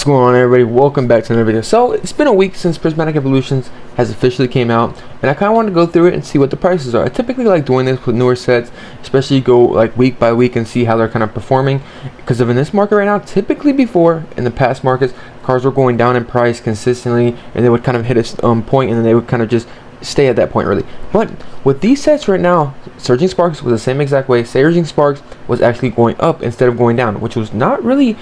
going on, everybody? Welcome back to another video. So it's been a week since Prismatic Evolutions has officially came out, and I kind of wanted to go through it and see what the prices are. I typically like doing this with newer sets, especially go like week by week and see how they're kind of performing, because in this market right now, typically before in the past markets, cars were going down in price consistently, and they would kind of hit a point, and then they would kind of just stay at that point really. But with these sets right now, Surging Sparks was the same exact way. Surging Sparks was actually going up instead of going down, which was not really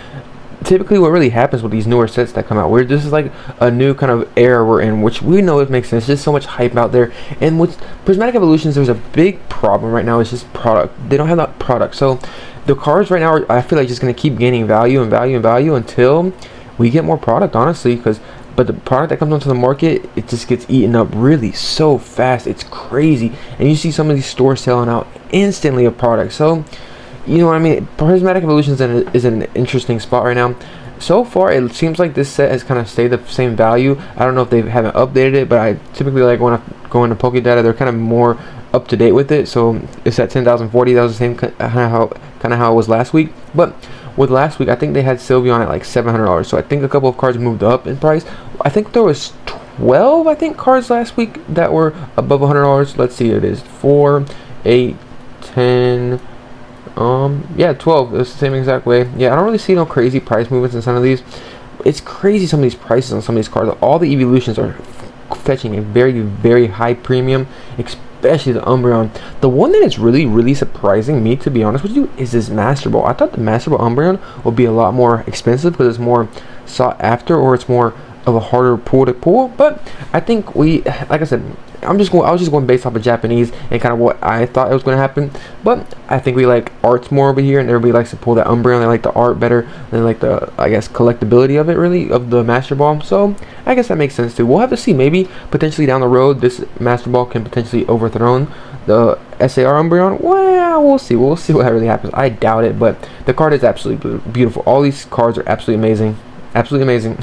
typically what really happens with these newer sets that come out, where this is like a new kind of era we're in, which we know it makes sense. There's just so much hype out there, and with Prismatic Evolutions there's a big problem right now. It's just product. They don't have that product, so the cars right now are, I feel like, just going to keep gaining value and value and value until we get more product, honestly. But the product that comes onto the market, it just gets eaten up really so fast. It's crazy, and you see some of these stores selling out instantly of products. So you know what I mean? Prismatic Evolutions is in an interesting spot right now. So far, it seems like this set has kind of stayed the same value. I don't know if they haven't updated it, but I typically like when I go into Poké Data, they're kind of more up to date with it. So it's at 10,040. That was the same kind of how it was last week. But with last week, I think they had Sylveon at like $700. So I think a couple of cards moved up in price. I think there was 12 cards last week that were above $100. Let's see, it is 4, 8, 10. Yeah, 12. It's the same exact way. Yeah, I don't really see no crazy price movements in some of these. It's crazy, some of these prices on some of these cards. All the evolutions are fetching a very, very high premium, especially the Umbreon. The one that is really surprising me, to be honest with you, is this Master Ball. I thought the Master Ball Umbreon would be a lot more expensive because it's more sought after, or it's more of a harder pool to pull. But I think like I said, I was just going based off of Japanese and kind of what I thought it was going to happen. But I think we like arts more over here, and everybody likes to pull that Umbreon. They like the art better than like the, I guess, collectability of it, really, of the Master Ball. So I guess that makes sense too. We'll have to see. Maybe potentially down the road, this Master Ball can potentially overthrow the SAR Umbreon. Well, we'll see. We'll see what really happens. I doubt it, but the card is absolutely beautiful. All these cards are absolutely amazing. Absolutely amazing.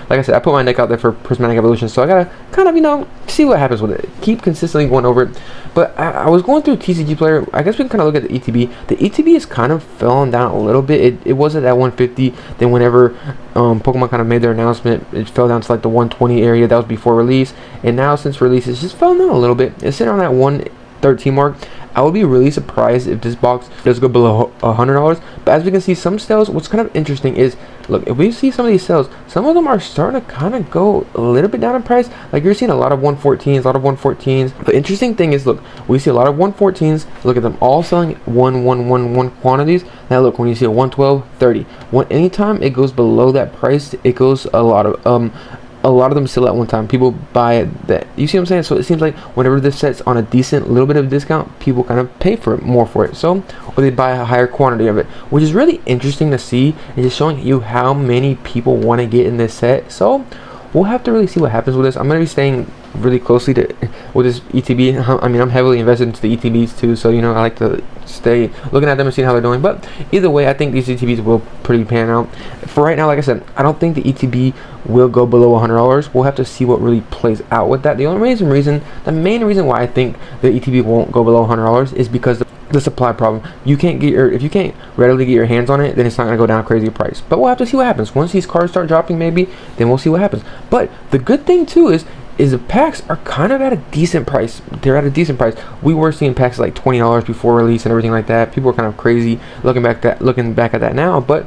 Like I said, I put my neck out there for Prismatic Evolution, so I gotta kind of, see what happens with it. Keep consistently going over it. But I was going through TCG Player. I guess we can kind of look at the ETB. The ETB is kind of fallen down a little bit. It was at that 150. Then whenever Pokemon kind of made their announcement, it fell down to like the 120 area. That was before release. And now since release, it's just fell down a little bit. It's sitting on that 113 mark. I would be really surprised if this box does go below $100. But as we can see, some sales, what's kind of interesting is, look, if we see some of these sales, some of them are starting to kind of go a little bit down in price. Like you're seeing a lot of 114s, The interesting thing is, look, we see a lot of 114s. Look at them all selling 1 quantities. Now look, when you see a 112, 30. Anytime it goes below that price, it goes a lot of them sell at one time. People buy it. That, you see what I'm saying? So it seems like whenever this set's on a decent little bit of discount, people kind of pay for it more for it. So, or they buy a higher quantity of it, which is really interesting to see, and just showing you how many people want to get in this set. So we'll have to really see what happens with this. I'm going to be staying really closely with this ETB. I mean, I'm heavily invested into the ETBs too, so I like to stay looking at them and seeing how they're doing. But either way, I think these ETBs will pretty pan out. For right now, like I said, I don't think the ETB will go below $100. We'll have to see what really plays out with that. The main reason why I think the ETB won't go below $100 is because the supply problem. If you can't readily get your hands on it, then it's not going to go down crazy price. But we'll have to see what happens. Once these cards start dropping, maybe, then we'll see what happens. But the good thing too is the packs are kind of at a decent price. They're at a decent price. We were seeing packs like $20 before release and everything like that. People were kind of crazy looking back at that now, but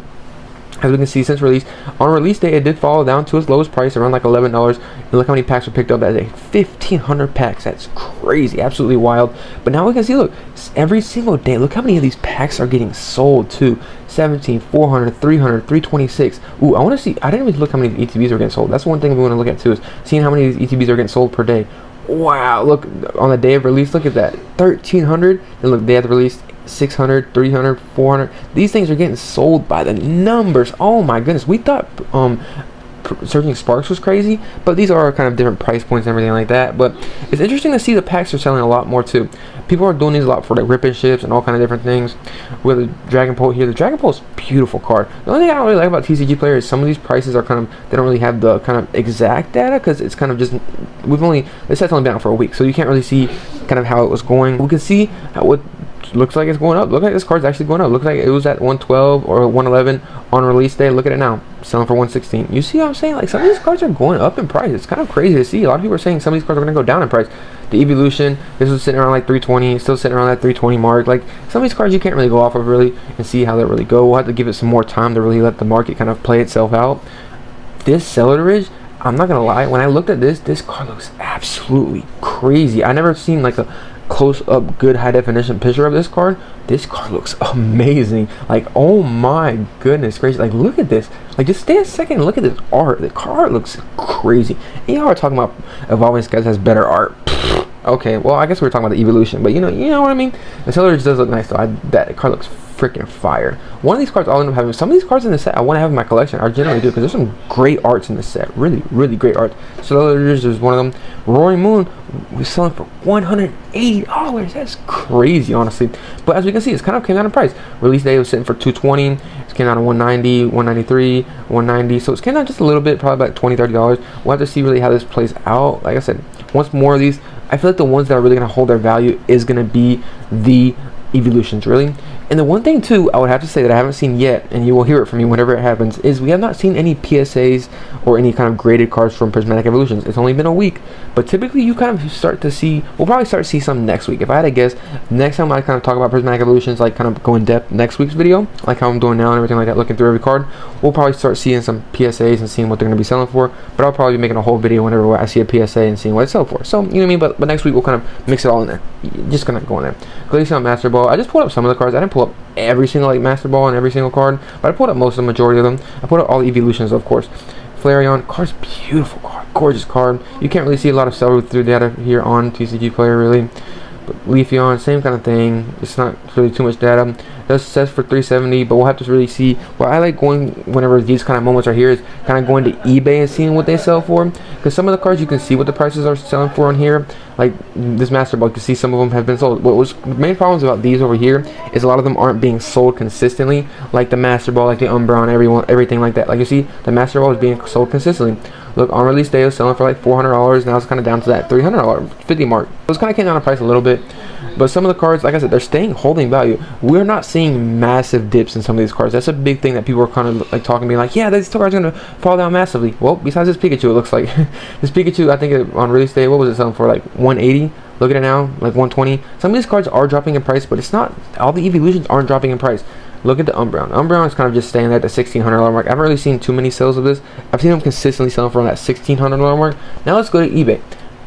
as we can see, since release, on release day, it did fall down to its lowest price, around like $11. And look how many packs were picked up that day. 1,500 packs. That's crazy. Absolutely wild. But now we can see, look, every single day, look how many of these packs are getting sold too. 17, 400, 300, 326. Ooh, I want to see. I didn't even look how many ETBs are getting sold. That's one thing we want to look at too, is seeing how many of these ETBs are getting sold per day. Wow, look, on the day of release, look at that. 1,300. And look, day of the release, 600, 300, 400. These things are getting sold by the numbers. Oh my goodness. We thought Surging Sparks was crazy, but these are kind of different price points and everything like that. But it's interesting to see the packs are selling a lot more too. People are doing these a lot for like ripping ships and all kind of different things. With the Dragon Pole here, the Dragon Pole is a beautiful card. The only thing I don't really like about TCG Player is some of these prices are they don't really have the kind of exact data, because it's kind of just, this set's only been out for a week, so you can't really see kind of how it was going. We can see what looks like it's going up. Look like this card's actually going up. Looks like it was at 112 or 111 on release day. Look at it now. selling for 116. You see what I'm saying? Like, some of these cards are going up in price. It's kind of crazy to see. A lot of people are saying some of these cards are going to go down in price. The Evolution, this was sitting around like 320, still sitting around that 320 mark. Like, some of these cards you can't really go off of really and see how they really go. We'll have to give it some more time to really let the market kind of play itself out. This Celadridge, I'm not gonna lie, when I looked at this card looks absolutely crazy. I never seen like a close up good high definition picture of this card. This card looks amazing. Like, oh my goodness gracious, like, look at this. Like, just stay a second and look at this art. The card looks crazy. And y'all are talking about Evolving Skies has better art. Okay, well, I guess we were talking about the Evolution, but you know what I mean. The Celadridge does look nice though. That card looks freaking fire. One of these cards I'll end up having. Some of these cards in the set I want to have in my collection. I generally do, because there's some great arts in this set. Really great art. Celadridge is one of them. Roaring Moon was selling for $180. That's crazy, honestly. But as we can see, it's kind of came down in price. Release day was sitting for $220. It came down to $190, $193, $190. So it's came down just a little bit, probably about $20, $30. We'll have to see really how this plays out. Like I said, once more of these, I feel like the ones that are really going to hold their value is going to be the Evolutions, really. And the one thing too I would have to say that I haven't seen yet, and you will hear it from me whenever it happens, is we have not seen any PSAs or any kind of graded cards from Prismatic Evolutions. It's only been a week, but typically you kind of start to see, we'll probably start to see some next week. If I had to guess, next time I kind of talk about Prismatic Evolutions, like kind of go in depth next week's video, like how I'm doing now and everything like that, looking through every card, we'll probably start seeing some PSAs and seeing what they're going to be selling for. But I'll probably be making a whole video whenever I see a PSA and seeing what it's selling for. So, you know what I mean? But next week we'll kind of mix it all in there. Just gonna go in there. Glaceon Master Ball. I just pulled up some of the cards. I didn't pull up every single like Master Ball and every single card, but I pulled up most of the majority of them. I pulled up all the Evolutions, of course. Flareon card's beautiful card, gorgeous card. You can't really see a lot of sell through data here on TCG Player really. But Leafeon, same kind of thing. It's not really too much data. Does sets for 370, but we'll have to really see. What I like going whenever these kind of moments are here is kind of going to eBay and seeing what they sell for, because some of the cards you can see what the prices are selling for on here. Like this Master Ball, you can see some of them have been sold. What was the main problems about these over here is a lot of them aren't being sold consistently, like the Master Ball, like the Umbreon, everything like that. Like you see, the Master Ball is being sold consistently. Look, on release day it was selling for like $400. Now it's kind of down to that $300 50 mark. So it's kind of came down in price a little bit. But some of the cards, like I said, they're holding value. We're not seeing massive dips in some of these cards. That's a big thing that people are kind of like talking, being like, yeah, these cards are going to fall down massively. Well, besides this Pikachu, it looks like. This Pikachu, I think on release day, what was it selling for? Like 180. Look at it now, like 120. Some of these cards are dropping in price, but it's not, all the Evolutions aren't dropping in price. Look at the Umbreon. Umbreon is kind of just staying at the $1,600 mark. I haven't really seen too many sales of this. I've seen them consistently selling for that $1,600 mark. Now let's go to eBay.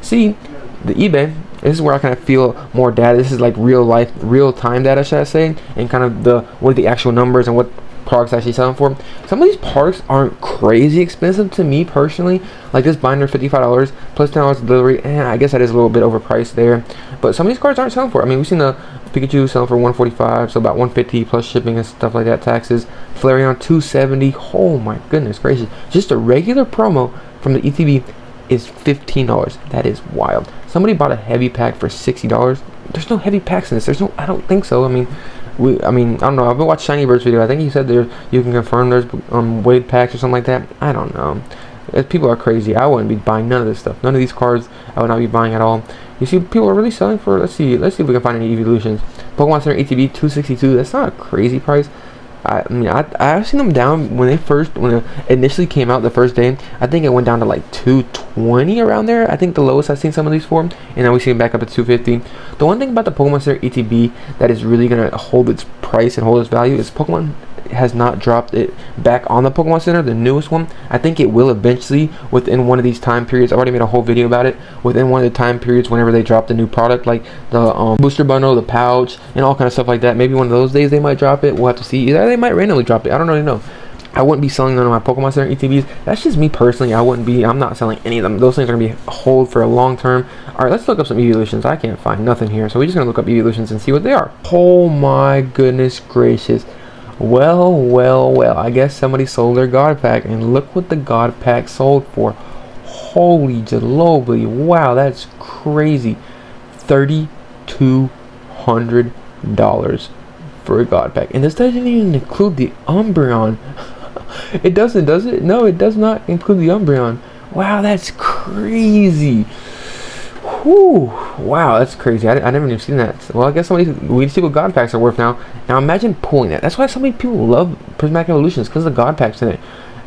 See, the eBay, this is where I kind of feel more data. This is like real life, real time data, should I say, and kind of what are the actual numbers and what products actually selling for. Some of these products aren't crazy expensive to me personally. Like this binder, $55 plus $10 delivery, and I guess that is a little bit overpriced there. But some of these cards aren't selling for. I mean, we've seen the Pikachu selling for $145, so about $150 plus shipping and stuff like that, taxes. Flareon $270. Oh my goodness gracious! Just a regular promo from the ETB is $15. That is wild. Somebody bought a heavy pack for $60. There's no heavy packs in this. There's no. I don't think so. I mean, I don't know. I've been watching Shiny Bird's video. I think he said there you can confirm there's weight packs or something like that. I don't know. People are crazy. I wouldn't be buying none of this stuff. None of these cards I would not be buying at all. You see, people are really selling for. Let's see if we can find any Evolutions. Pokemon Center ATB $262. That's not a crazy price. I mean, I've seen them down when it initially came out the first day. I think it went down to like 220 around there. I think the lowest I've seen some of these for, and now we see it back up at 250. The one thing about the Pokemon Center ETB that is really gonna hold its price and hold its value is Pokemon has not dropped it back on the Pokemon Center, the newest one. I think it will eventually within one of these time periods. I've already made a whole video about it. Within one of the time periods, whenever they drop the new product, like the booster bundle, the pouch, and all kind of stuff like that. Maybe one of those days they might drop it. We'll have to see. Either they might randomly drop it. I don't really know. I wouldn't be selling none of my Pokemon Center ETBs. That's just me personally. I'm not selling any of them. Those things are going to be hold for a long term. Alright, let's look up some Evolutions. I can't find nothing here. So we're just going to look up Evolutions and see what they are. Oh my goodness gracious. Well. I guess somebody sold their God Pack. And look what the God Pack sold for. Holy jalobly. Wow, that's crazy. $3,200 for a God Pack. And this doesn't even include the Umbreon. It doesn't, does it? No, it does not include the Umbreon. Wow, that's crazy. Whew. Wow, that's crazy. I never even seen that. Well, I guess we see what God Packs are worth now. Now imagine pulling that. That's why so many people love Prismatic Evolutions, because the God Packs in it.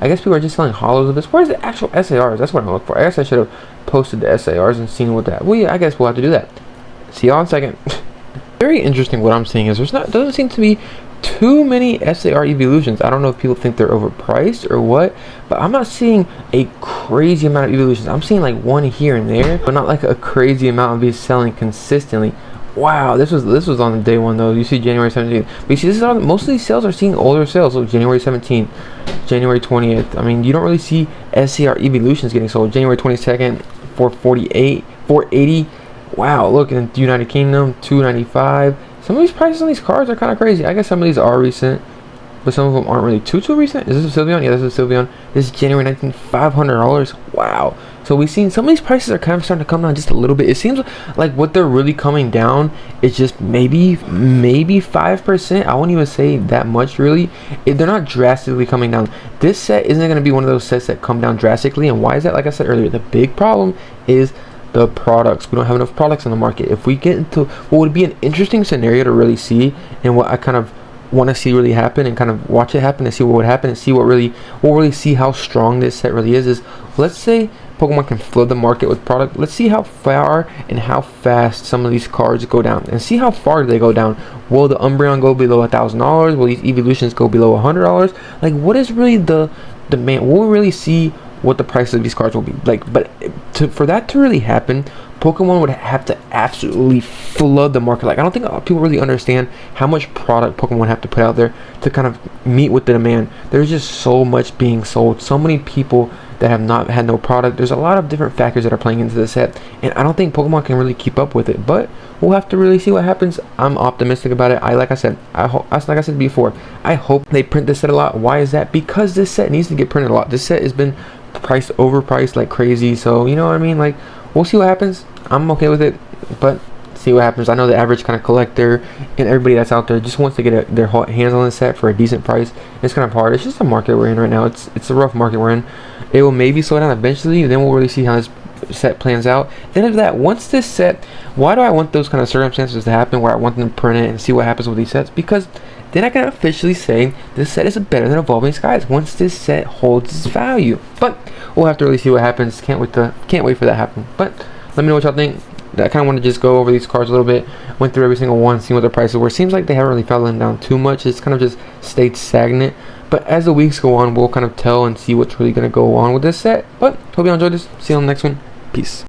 I guess people are just selling hollows of this. Where's the actual SARs? That's what I'm looking for. I guess I should have posted the SARs and seen what that. Well, yeah, I guess we'll have to do that. See y'all in a second. Very interesting. What I'm seeing is doesn't seem to be too many SAR evolutions. I don't know if people think they're overpriced or what, but I'm not seeing a crazy amount of evolutions. I'm seeing like one here and there, but not like a crazy amount of these selling consistently. Wow, this was on the day one though. You see January 17th, but you see this is on, most of these sales are seeing older sales. So January 17th, January 20th. I mean, you don't really see SAR evolutions getting sold. January 22nd, 448, 480. Wow, look, in the United Kingdom, 295. Some of these prices on these cards are kind of crazy. I guess some of these are recent, but some of them aren't really too recent. Is this a Sylveon? Yeah, this is a Sylveon. This is January 19th, $500. Wow. So we've seen some of these prices are kind of starting to come down just a little bit. It seems like what they're really coming down is just maybe 5%. I won't even say that much really. They're not drastically coming down. This set isn't going to be one of those sets that come down drastically. And why is that? Like I said earlier, the big problem is the products. We don't have enough products on the market. If we get into what would be an interesting scenario to really see, and what I kind of want to see really happen and kind of watch it happen and see what would happen and see we'll really see how strong this set really is let's say Pokemon can flood the market with product. Let's see how far and how fast some of these cards go down, and see how far they go down. Will the Umbreon go below $1,000? Will these evolutions go below $100? Like, what is really the demand? We'll really see what the price of these cards will be like. But for that to really happen, Pokemon would have to absolutely flood the market. Like, I don't think people really understand how much product Pokemon have to put out there to kind of meet with the demand. There's just so much being sold, so many people that have not had no product. There's a lot of different factors that are playing into the set, and I don't think Pokemon can really keep up with it, but we'll have to really see what happens. I'm optimistic about it. Like I said before, I hope they print this set a lot. Why is that? Because this set needs to get printed a lot. This set has been overpriced like crazy, so you know what I mean. Like, we'll see what happens. I'm okay with it, but see what happens. I know the average kind of collector and everybody that's out there just wants to get their hands on the set for a decent price. It's kind of hard. It's just the market we're in right now. It's a rough market we're in. It will maybe slow down eventually, then we'll really see how this set plans out. Then after that, once this set, why do I want those kind of circumstances to happen where I want them to print it and see what happens with these sets? Because then I can officially say this set is better than Evolving Skies once this set holds its value. But we'll have to really see what happens. Can't wait for that to happen. But let me know what y'all think. I kind of want to just go over these cards a little bit. Went through every single one, seeing what the prices were. It seems like they haven't really fallen down too much. It's kind of just stayed stagnant. But as the weeks go on, we'll kind of tell and see what's really going to go on with this set. But hope you all enjoyed this. See you on the next one. Peace.